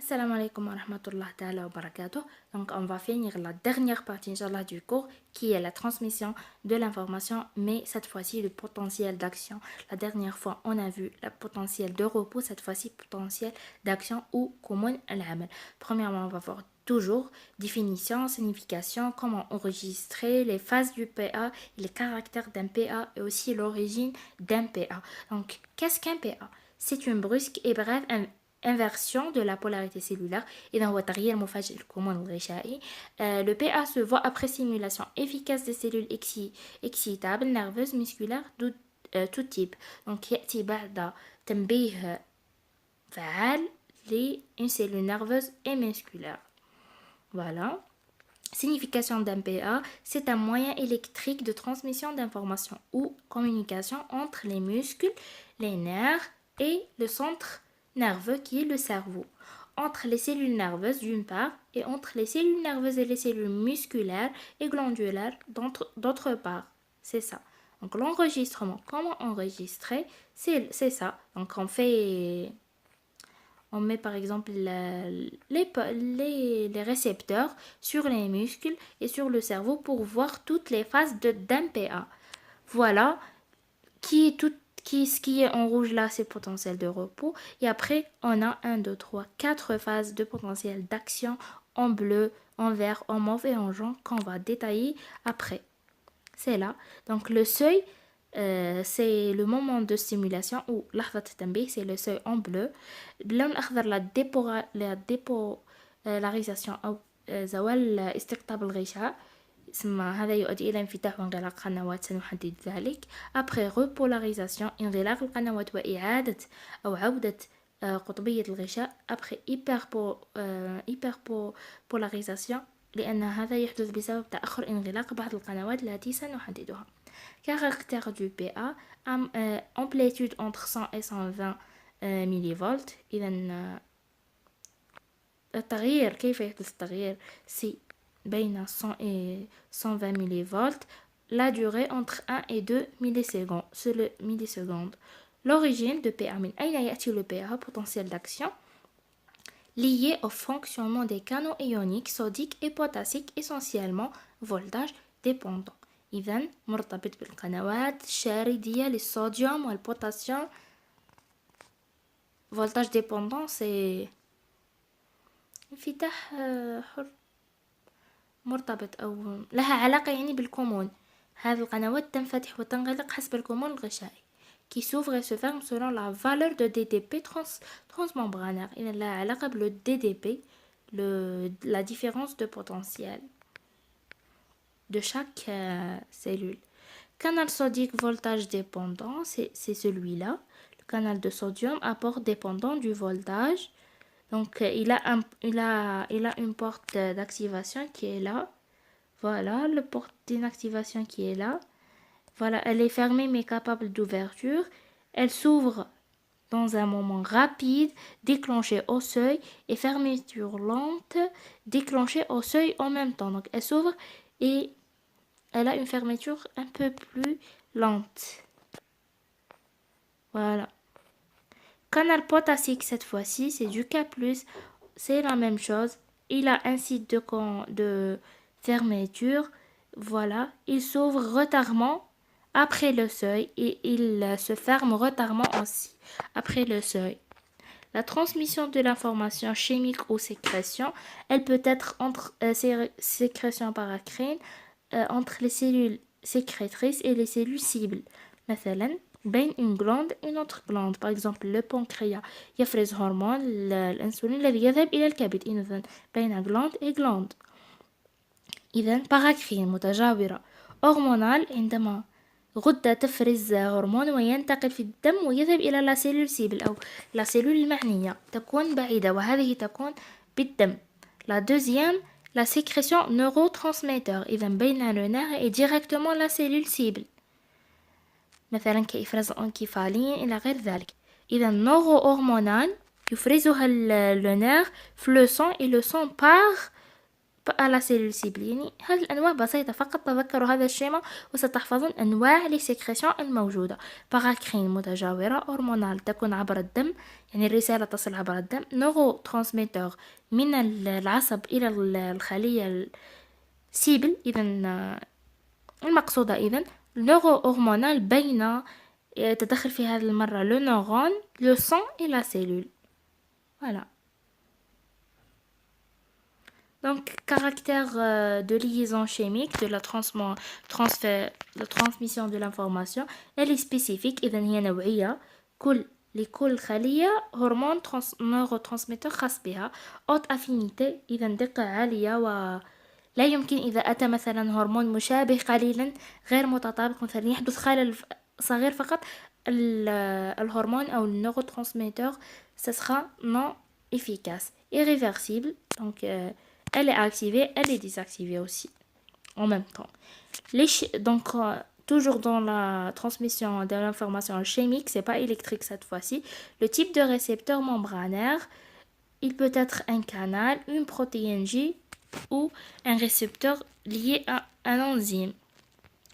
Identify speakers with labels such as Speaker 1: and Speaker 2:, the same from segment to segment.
Speaker 1: Assalamu alaikum wa rahmatullah ta'ala wa barakatuh. Donc, on va finir la dernière partie, Inch'Allah, du cours, qui est la transmission de l'information, mais cette fois-ci, le potentiel d'action. La dernière fois, on a vu le potentiel de repos, cette fois-ci, potentiel d'action ou commune al-amal. Premièrement, on va voir toujours définition, signification, comment enregistrer les phases du PA, les caractères d'un PA et aussi l'origine d'un PA. Donc, qu'est-ce qu'un PA? C'est une brusque et brève inversion de la polarité cellulaire. إذا هو تغيير مفاجئ الكمون الغشائي. Le PA se voit après stimulation efficace des cellules excitables, nerveuses, musculaires, tout type. Donc يأتي بعد تنبيه فعال لune cellule nerveuse et musculaire. Voilà. Signification d'un PA, c'est un moyen électrique de transmission d'informations ou communication entre les muscles, les nerfs et le centre nerveux qui est le cerveau, entre les cellules nerveuses d'une part et entre les cellules nerveuses et les cellules musculaires et glandulaires d'autre part. C'est ça. Donc l'enregistrement, comment enregistrer, c'est ça. Donc on met par exemple les récepteurs sur les muscles et sur le cerveau pour voir toutes les phases d'un PA. Voilà ce qui est en rouge là, c'est potentiel de repos. Et après, on a 1, 2, 3, 4 phases de potentiel d'action en bleu, en vert, en mauve et en jaune qu'on va détailler après. C'est là. Donc le seuil, c'est le moment de stimulation ou لحظة التنبيه, c'est le seuil en bleu. باللون الأخضر la dépolarisation أو زوال استقطاب الغشاء. هذا يؤدي إلى انفتاح وانغلاق قنوات سنحدد ذلك. Après repolarisation, انغلاق القنوات وإعادة أو عودة قطبية الغشاء. Après hyperpolarisation, لأن هذا يحدث بسبب تأخر انغلاق بعض القنوات التي سنحددها. Caractère du PA, amplitude entre 100 et 120 millivolts. إذا التغيير كيف يحدث التغيير؟ سي بين 100 et 120 millivolts, la durée entre 1 et 2 millisecondes, c'est le milliseconde. L'origine de PA, من أين يأتي le PA, potentiel d'action, lié au fonctionnement des canaux ioniques sodiques et potassiques, essentiellement voltage dépendant. إذن مرتبط بالقنوات الشاردية للصوديوم والبوتاسيوم. voltage dépendant c'est انفتاح حر مرتبط أو لها علاقة يعني بالكمون. هذه القنوات تنفتح وتنغلق حسب الكمون الغشائي qui s'ouvre et se ferme selon la valeur de DDP transmembranaire. إذا لها علاقة بال DDP, la différence de potentiel de chaque cellule. Canal sodique voltage dépendant, c'est celui-là. Le canal de sodium, apport dépendant du voltage. Donc, il a une porte d'activation qui est là. Voilà, le porte d'inactivation qui est là. Voilà, elle est fermée mais capable d'ouverture. Elle s'ouvre dans un moment rapide, déclenchée au seuil, et fermeture lente, déclenchée au seuil en même temps. Donc, elle s'ouvre et elle a une fermeture un peu plus lente. Voilà. Canal potassique, cette fois-ci, c'est du K+, c'est la même chose. Il a un site de fermeture. Voilà. Il s'ouvre retardement après le seuil et il se ferme retardement aussi après le seuil. La transmission de l'information chimique ou sécrétion, elle peut être entre sécrétion paracrine, entre les cellules sécrétrices et les cellules cibles. مثلا بين une glande et une autre glande. Par exemple, le pancréas يفرز هرمون الأنسولين الذي يذهب إلى الكبد. إذن بين glande et glande. إذن paracrine متجاورة. هرمونال عندما غدة تفرز هرمون وينتقل في الدم ويذهب إلى لا سيلول سيبل أو لا سيلول المعنية تكون بعيدة وهذه تكون بالدم. La deuxième, la sécrétion neurotransmetteur. إذا بين le nerf et directement la cellule cible. مثلا كإفراز الأنكيفالين إلى غير ذلك. إذا neurohormonal يفرزها le nerf في le sang et le sang part على سيلول سيبل. يعني هذه الأنواع بسيطة، فقط تذكروا هذا الشيما وستحفظون أنواع لي سيكريسيون الموجودة. باراكرين متجاورة، هرمونال تكون عبر الدم، يعني الرسالة تصل عبر الدم. نورو ترانسميتور من العصب إلى الخلية السيبل، إذا المقصودة إذا النورو هرمونال بين يتدخل في هذه المرة le neurone, le sang et la cellule. Voilà. Donc, caractère de liaison chimique de la transmission de l'information, elle est spécifique. إذن هي نوعية. لكل خلية هرمون نيوروترانسميتر خاص بها. haute affinité، إذن دقة عالية، ولا يمكن إذا أتى مثلا هرمون مشابه قليلا غير متطابق، مثلا يحدث خلل صغير فقط، الهرمون أو النيوروترانسميتر ce sera non efficace. Irréversible, donc elle est activée, elle est désactivée aussi en même temps. Donc toujours dans la transmission de l'information chimique, c'est pas électrique cette fois-ci. Le type de récepteur membranaire, il peut être un canal, une protéine J ou un récepteur lié à un enzyme.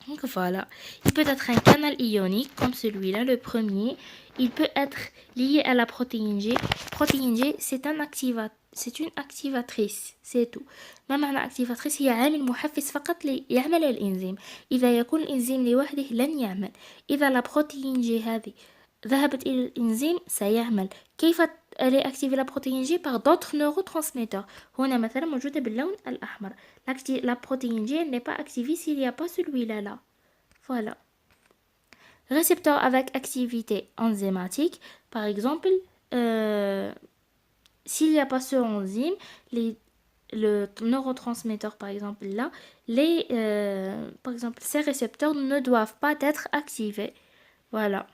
Speaker 1: Donc voilà, il peut être un canal ionique comme celui-là, le premier. Il peut être lié à la protéine G. Protéine G, c'est une activatrice, c'est tout. ما معنى activatrice؟ هي عامل محفز فقط ليعمل الإنزيم. إذا يكون الإنزيم لوحده لن يعمل. إذا لا بروتين جي هذه ذهبت إلى الإنزيم سيعمل. كيف réactiver la protéine G par d'autres neurotransmetteurs. هنا مثلا موجودة باللون الأحمر. La protéine G n'est pas activée s'il n'y a pas celui-là là. Voilà. Récepteur avec activité enzymatique. Par exemple, s'il n'y a pas ce enzyme, le neurotransmetteur par exemple là, par exemple ces récepteurs ne doivent pas être activés. Voilà.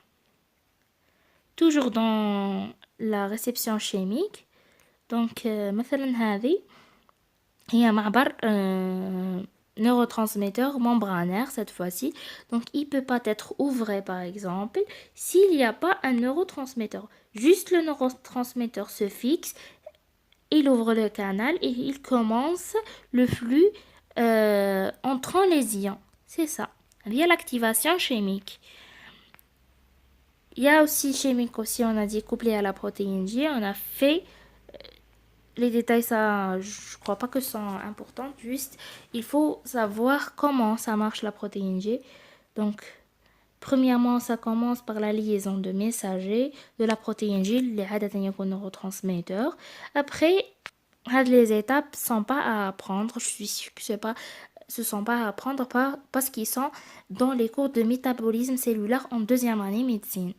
Speaker 1: Toujours dans la réception chimique. Donc مثلا هذه هي معبر neurotransmetteur membranaire cette fois-ci. Donc il peut pas être ouvert par exemple s'il n'y a pas un neurotransmetteur. Juste le neurotransmetteur se fixe, il ouvre le canal et il commence le flux entrant les ions. C'est ça, via l'activation chimique. Il y a aussi chimique aussi, on a dit couplé à la protéine J, on a fait les détails, ça je crois pas que sont importants, juste il faut savoir comment ça marche la protéine J. Donc premièrement ça commence par la liaison de messager de la protéine J, les neurotransmetteurs. Après les étapes sont pas à apprendre, je suis sûre que ce sont pas à apprendre parce qu'ils sont dans les cours de métabolisme cellulaire en deuxième année médecine.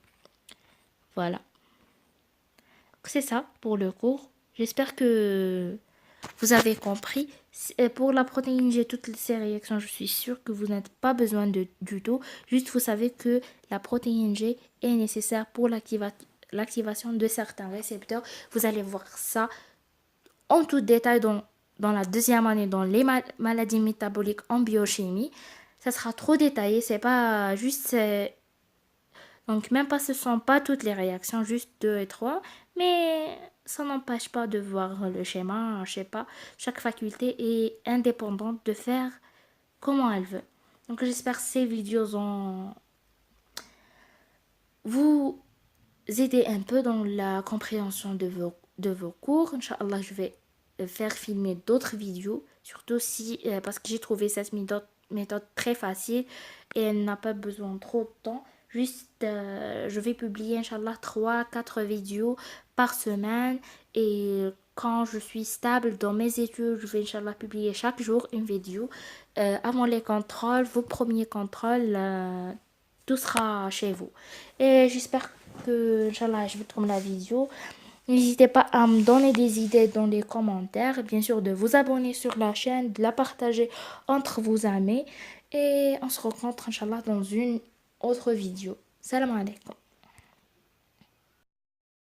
Speaker 1: Voilà. C'est ça pour le cours. J'espère que vous avez compris. Pour la protéine G, toutes ces réactions, je suis sûre que vous n'avez pas besoin du tout. Juste, vous savez que la protéine G est nécessaire pour l'activation de certains récepteurs. Vous allez voir ça en tout détail dans la deuxième année, dans les maladies métaboliques en biochimie. Ça sera trop détaillé, c'est pas juste... Donc même pas, ce sont pas toutes les réactions, juste 2 et 3, mais ça n'empêche pas de voir le schéma, je sais pas, chaque faculté est indépendante de faire comment elle veut. Donc j'espère que ces vidéos vont vous aider un peu dans la compréhension de vos cours. Inch'Allah, je vais faire filmer d'autres vidéos, surtout parce que j'ai trouvé cette méthode très facile et elle n'a pas besoin trop de temps. Juste, je vais publier, Inch'Allah, 3-4 vidéos par semaine. Et quand je suis stable dans mes études, je vais, Inch'Allah, publier chaque jour une vidéo. Avant les contrôles, vos premiers contrôles, tout sera chez vous. Et j'espère que, Inch'Allah, je vous trouve la vidéo. N'hésitez pas à me donner des idées dans les commentaires. Bien sûr, de vous abonner sur la chaîne, de la partager entre vos amis. Et on se rencontre, Inch'Allah, dans une autre vidéo. Salam alaikum.